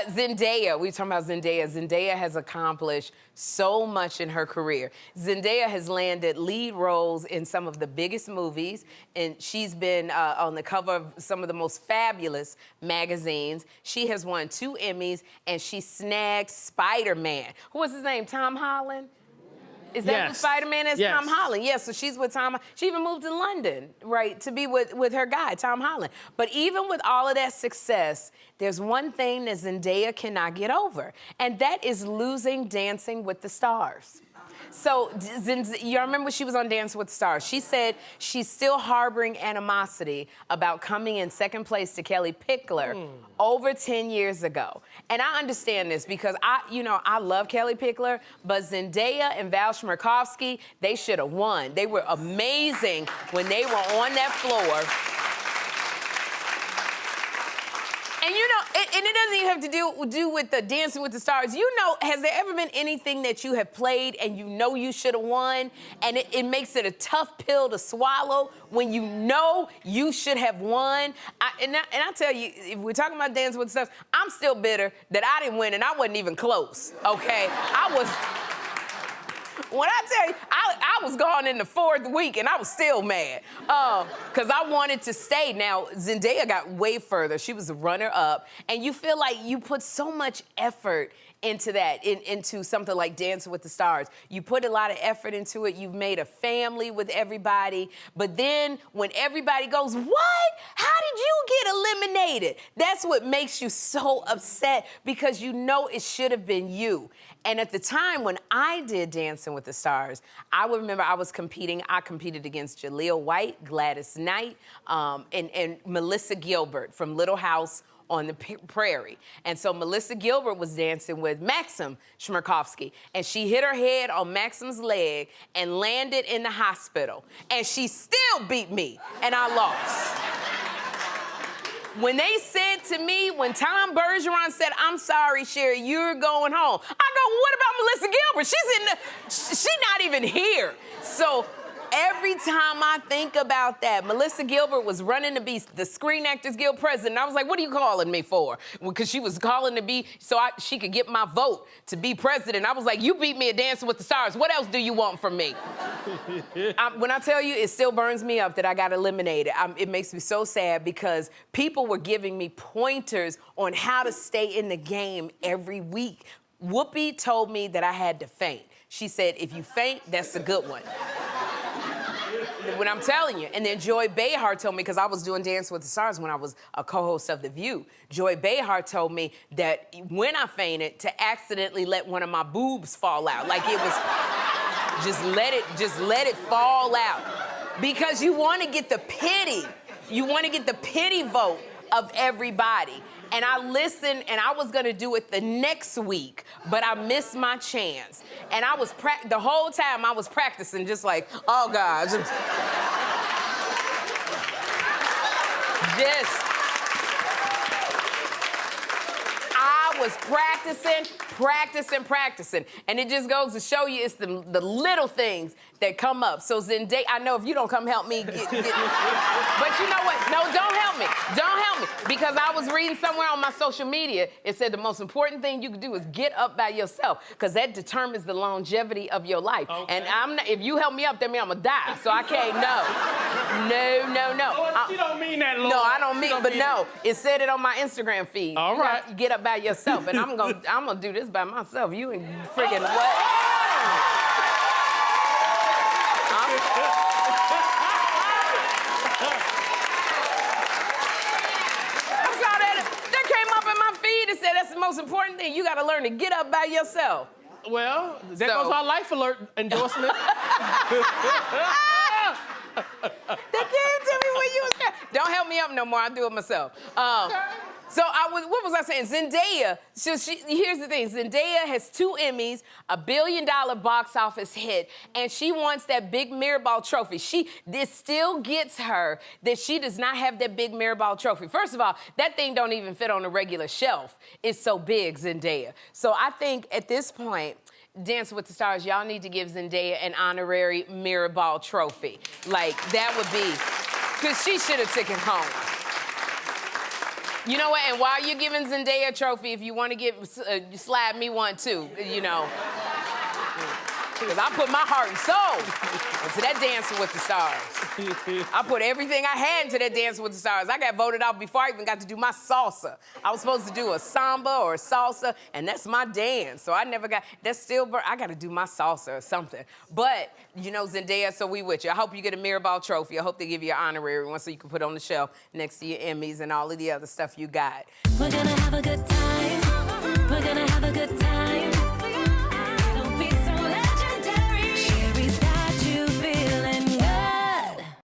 Zendaya, we were talking about Zendaya. Zendaya has accomplished so much in her career. Zendaya has landed lead roles in some of the biggest movies, and she's been on the cover of some of the most fabulous magazines. She has won 2 Emmys, and she snagged Spider-Man. Who was his name? Tom Holland? Is that who Spider-Man is? Yes. Tom Holland. Yes, so she's with Tom. She even moved to London, right, to be with her guy, Tom Holland. But even with all of that success, there's one thing that Zendaya cannot get over, and that is losing Dancing with the Stars. So, you remember she was on Dancing with the Stars. She said she's still harboring animosity about coming in second place to Kelly Pickler over 10 years ago. And I understand this because I love Kelly Pickler, but Zendaya and Val Schmirkovsky, they should have won. They were amazing when they were on that floor. And and it doesn't even have to do with the Dancing with the Stars. Has there ever been anything that you have played and you should have won, and it makes it a tough pill to swallow when you should have won? And I tell you, if we're talking about Dancing with the Stars, I'm still bitter that I didn't win and I wasn't even close, okay? When I tell you, I was gone in the 4th week and I was still mad because I wanted to stay. Now, Zendaya got way further. She was a runner-up, and you feel like you put so much effort into that, into something like Dancing with the Stars. You put a lot of effort into it. You've made a family with everybody. But then when everybody goes, what? How did you get eliminated? That's what makes you so upset because it should have been you. And at the time when I did Dancing with the Stars, I would remember I competed against Jaleel White, Gladys Knight, and Melissa Gilbert from Little House on the Prairie. And so Melissa Gilbert was dancing with Maxim Schmirkovsky, and she hit her head on Maxim's leg and landed in the hospital. And she still beat me, and I lost. When they said to me, when Tom Bergeron said, I'm sorry, Sherri, you're going home, I go, what about Melissa Gilbert? She's not even here. So every time I think about that, Melissa Gilbert was running to be the Screen Actors Guild president. I was like, what are you calling me for? Because she was calling to be so she could get my vote to be president. I was like, you beat me at Dancing with the Stars. What else do you want from me? When I tell you, it still burns me up that I got eliminated. It makes me so sad because people were giving me pointers on how to stay in the game every week. Whoopi told me that I had to faint. She said, if you faint, that's a good one. When I'm telling you. And then Joy Behar told me, because I was doing Dance with the Stars when I was a co-host of The View, Joy Behar told me that when I fainted, to accidentally let one of my boobs fall out. Like it was, just let it fall out. Because you want to get the pity. You want to get the pity vote of everybody. And I listened, and I was gonna do it the next week, but I missed my chance. And I was the whole time I was practicing, just like, oh God. I was practicing. And it just goes to show you it's the little things that come up. So Zendaya, I know if you don't come help me get but you know what? No, don't help me. Don't help me. Because I was reading somewhere on my social media, it said the most important thing you can do is get up by yourself, because that determines the longevity of your life. Okay. And if you help me up, that means I'm gonna die. So I can't, no. Well, you don't mean that, Lord. No, I don't mean, but no. It said it on my Instagram feed. All right. You get up by yourself, and I'm gonna do this by myself. You ain't friggin' what? That came up in my feed and said that's the most important thing. You gotta learn to get up by yourself. Well, there goes our Life Alert endorsement. They came to me when you was there. Don't help me up no more. I'll do it myself. So what was I saying? Zendaya, here's the thing. Zendaya has 2 Emmys, a $1 billion box office hit, and she wants that big Mirrorball trophy. This still gets her that she does not have that big Mirrorball trophy. First of all, that thing don't even fit on a regular shelf. It's so big, Zendaya. So I think at this point, Dancing with the Stars, y'all need to give Zendaya an honorary Mirrorball trophy. Like, that would be, because she should have taken home. You know what? And while you're giving Zendaya a trophy, if you want to give, slap me one too, you know. Because I put my heart and soul into that Dancing with the Stars. I put everything I had into that Dancing with the Stars. I got voted off before I even got to do my salsa. I was supposed to do a samba or a salsa, and that's my dance. So I never got, I got to do my salsa or something. But, you know, Zendaya, so we with you. I hope you get a Mirrorball trophy. I hope they give you an honorary one so you can put on the shelf next to your Emmys and all of the other stuff you got. We're gonna have a good time. We're gonna have a good time.